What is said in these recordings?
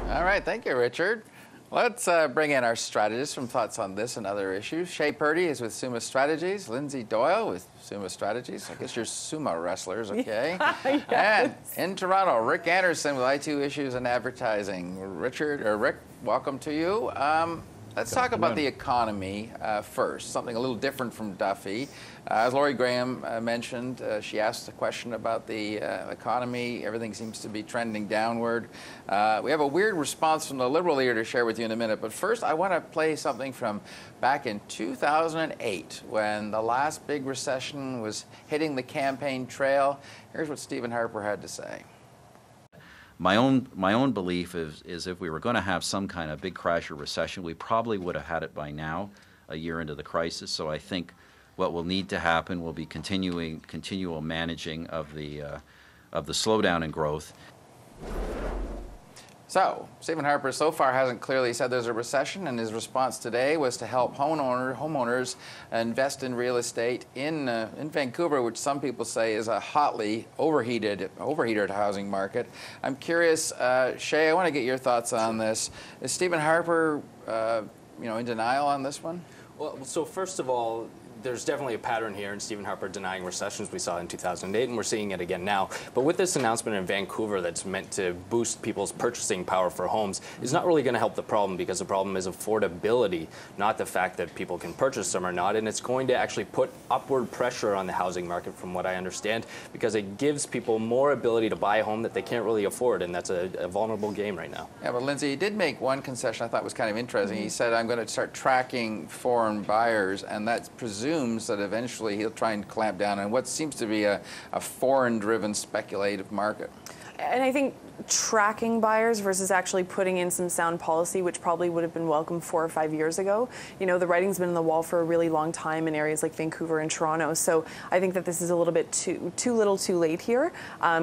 All right, thank you, Richard. Let's bring in our strategists from Thoughts on This and Other Issues. Shea Purdy is with Summa Strategies. Lindsay Doyle with Summa Strategies. I guess you're sumo wrestlers, okay? Yes. And in Toronto, Rick Anderson with I2 Issues and Advertising. Rick, welcome to you. Let's talk about the economy first, something a little different from Duffy. As Laurie Graham mentioned, she asked a question about the economy. Everything seems to be trending downward. We have a weird response from the Liberal leader to share with you in a minute. But first, I want to play something from back in 2008 when the last big recession was hitting the campaign trail. Here's what Stephen Harper had to say. My own belief is if we were going to have some kind of big crash or recession, we probably would have had it by now, a year into the crisis. So I think what will need to happen will be continual managing of the slowdown in growth. So, Stephen Harper so far hasn't clearly said there's a recession, and his response today was to help homeowners invest in real estate in Vancouver, which some people say is a hotly overheated housing market. I'm curious, Shea, I want to get your thoughts on this. Is Stephen Harper, in denial on this one? Well, so first of all, there's definitely a pattern here in Stephen Harper denying recessions. We saw in 2008, and we're seeing it again now. But with this announcement in Vancouver that's meant to boost people's purchasing power for homes, is not really going to help the problem, because the problem is affordability, not the fact that people can purchase them or not. And it's going to actually put upward pressure on the housing market, from what I understand, because it gives people more ability to buy a home that they can't really afford, and that's a vulnerable game right now. Yeah, but Lindsay, he did make one concession I thought was kind of interesting. He said, I'm going to start tracking foreign buyers, and that presumes that eventually he'll try and clamp down on what seems to be a foreign-driven speculative market. And I think tracking buyers versus actually putting in some sound policy, which probably would have been welcome 4 or 5 years ago. You know, the writing's been on the wall for a really long time in areas like Vancouver and Toronto. So I think that this is a little bit too little too late here,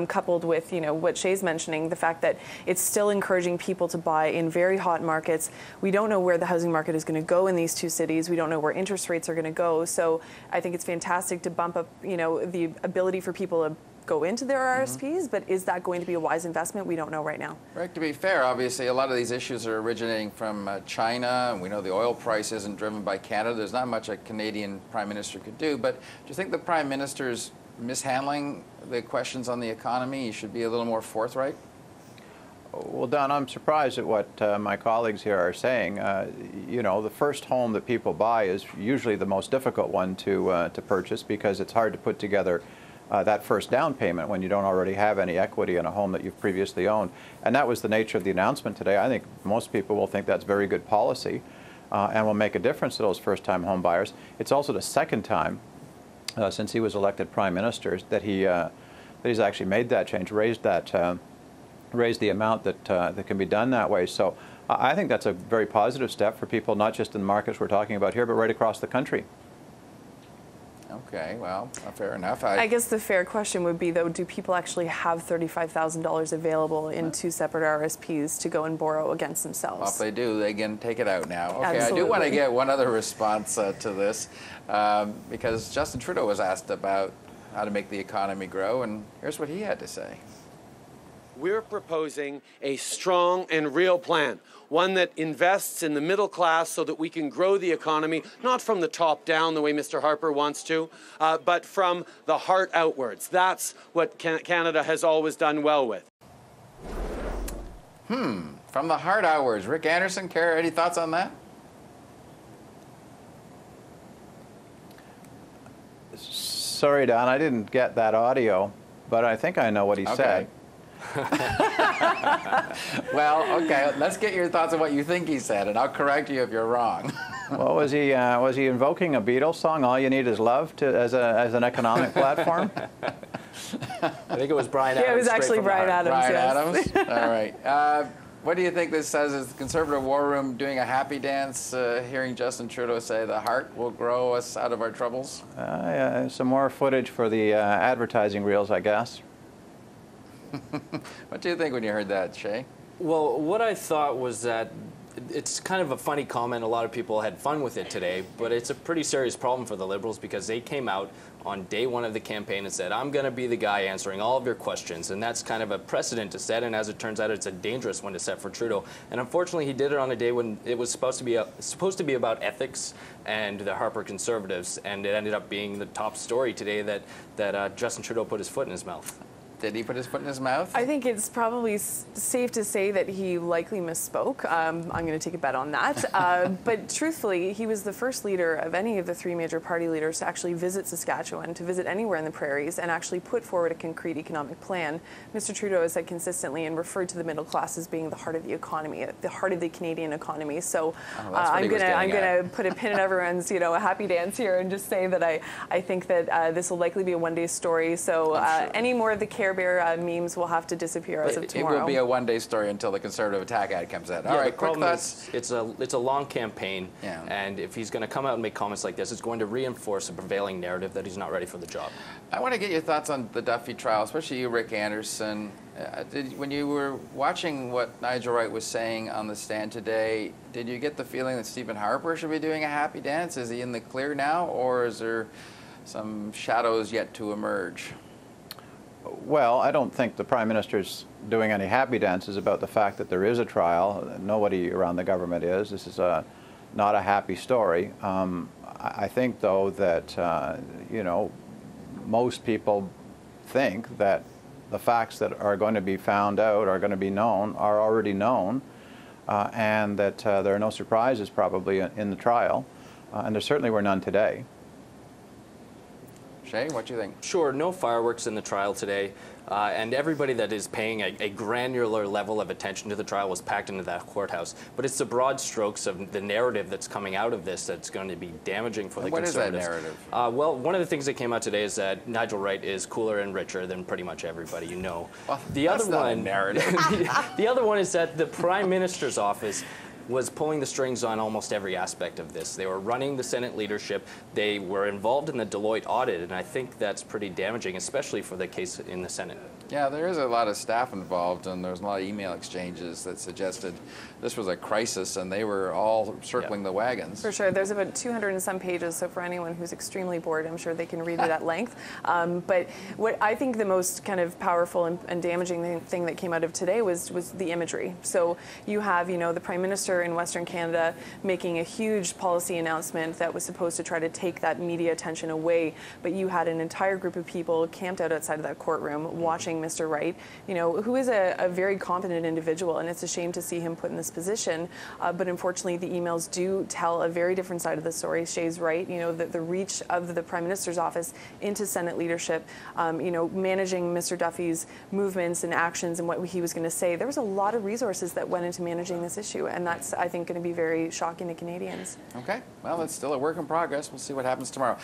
coupled with, what Shea's mentioning, the fact that it's still encouraging people to buy in very hot markets. We don't know where the housing market is going to go in these two cities. We don't know where interest rates are going to go. So I think it's fantastic to bump up, the ability for people to go into their RRSPs, but is that going to be a wise investment? We don't know right now. Rick, to be fair, obviously a lot of these issues are originating from China, and we know the oil price isn't driven by Canada. There's not much a Canadian Prime Minister could do, but do you think the Prime Minister's mishandling the questions on the economy? He should be a little more forthright? Well, Don, I'm surprised at what my colleagues here are saying. The first home that people buy is usually the most difficult one to purchase, because it's hard to put together that first down payment when you don't already have any equity in a home that you've previously owned. And that was the nature of the announcement today. I think most people will think that's very good policy and will make a difference to those first-time home buyers. It's also the second time since he was elected Prime Minister that he's actually made that change, raised the amount that can be done that way. So I think that's a very positive step for people, not just in the markets we're talking about here, but right across the country. Okay, well, fair enough. I guess the fair question would be, though, do people actually have $35,000 available in two separate RSPs to go and borrow against themselves? Well, if they do, they can take it out now. Okay, Absolutely. I do want to get one other response to this, because Justin Trudeau was asked about how to make the economy grow, and here's what he had to say. We're proposing a strong and real plan, one that invests in the middle class so that we can grow the economy, not from the top down the way Mr. Harper wants to, but from the heart outwards. That's what Canada has always done well with. From the heart outwards. Rick Anderson, any thoughts on that? Sorry, Don, I didn't get that audio, but I think I know what he said. Well, okay, let's get your thoughts on what you think he said, and I'll correct you if you're wrong. Well, was he invoking a Beatles song, "All You Need Is Love," as an economic platform? I think it was Brian Adams. Yeah, it was actually Brian Adams. Brian yes. Adams? All right. What do you think this says? Is the Conservative War Room doing a happy dance, hearing Justin Trudeau say the heart will grow us out of our troubles? Some more footage for the advertising reels, I guess. What do you think when you heard that, Shea? Well, what I thought was that it's kind of a funny comment. A lot of people had fun with it today, but it's a pretty serious problem for the Liberals because they came out on day one of the campaign and said, I'm going to be the guy answering all of your questions. And that's kind of a precedent to set. And as it turns out, it's a dangerous one to set for Trudeau. And unfortunately, he did it on a day when it was supposed to be about ethics and the Harper Conservatives. And it ended up being the top story today that Justin Trudeau put his foot in his mouth. Did he put his foot in his mouth? I think it's probably safe to say that he likely misspoke. I'm going to take a bet on that. But truthfully, he was the first leader of any of the three major party leaders to actually visit Saskatchewan, to visit anywhere in the prairies, and actually put forward a concrete economic plan. Mr. Trudeau has said consistently and referred to the middle class as being the heart of the economy, the heart of the Canadian economy. So I'm going to put a pin in everyone's a happy dance here and just say that I think that this will likely be a one-day story. So any more of the Care Bear memes will have to disappear as of tomorrow. It will be a one-day story until the Conservative attack ad comes out. All right, quick thoughts. It's a long campaign, and if he's going to come out and make comments like this, it's going to reinforce a prevailing narrative that he's not ready for the job. I want to get your thoughts on the Duffy trial, especially you, Rick Anderson. When you were watching what Nigel Wright was saying on the stand today, did you get the feeling that Stephen Harper should be doing a happy dance? Is he in the clear now, or is there some shadows yet to emerge? Well, I don't think the Prime Minister's doing any happy dances about the fact that there is a trial. Nobody around the government is. This is not a happy story. I think, though, that, most people think that the facts that are going to be found out, are going to be known, are already known, and that there are no surprises probably in the trial, and there certainly were none today. Shay, what do you think? Sure, no fireworks in the trial today, and everybody that is paying a granular level of attention to the trial was packed into that courthouse. But it's the broad strokes of the narrative that's coming out of this that's going to be damaging for the Conservatives. What is that narrative? Well, one of the things that came out today is that Nigel Wright is cooler and richer than pretty much everybody you know. Well, the that's other not one, a narrative. the other one is that the Prime Minister's office was pulling the strings on almost every aspect of this. They were running the Senate leadership. They were involved in the Deloitte audit, and I think that's pretty damaging, especially for the case in the Senate. Yeah, there is a lot of staff involved, and there's a lot of email exchanges that suggested this was a crisis, and they were all circling the wagons. For sure. There's about 200 and some pages, so for anyone who's extremely bored, I'm sure they can read it at length. But what I think the most kind of powerful and damaging thing that came out of today was the imagery. So you have, the Prime Minister in Western Canada making a huge policy announcement that was supposed to try to take that media attention away, but you had an entire group of people camped out outside of that courtroom watching Mr. Wright, who is a very competent individual, and it's a shame to see him put in this position. But unfortunately, the emails do tell a very different side of the story. Shay's right, the reach of the Prime Minister's office into Senate leadership, managing Mr. Duffy's movements and actions and what he was going to say. There was a lot of resources that went into managing this issue, and that's, I think, going to be very shocking to Canadians. Okay, well, it's still a work in progress. We'll see what happens tomorrow.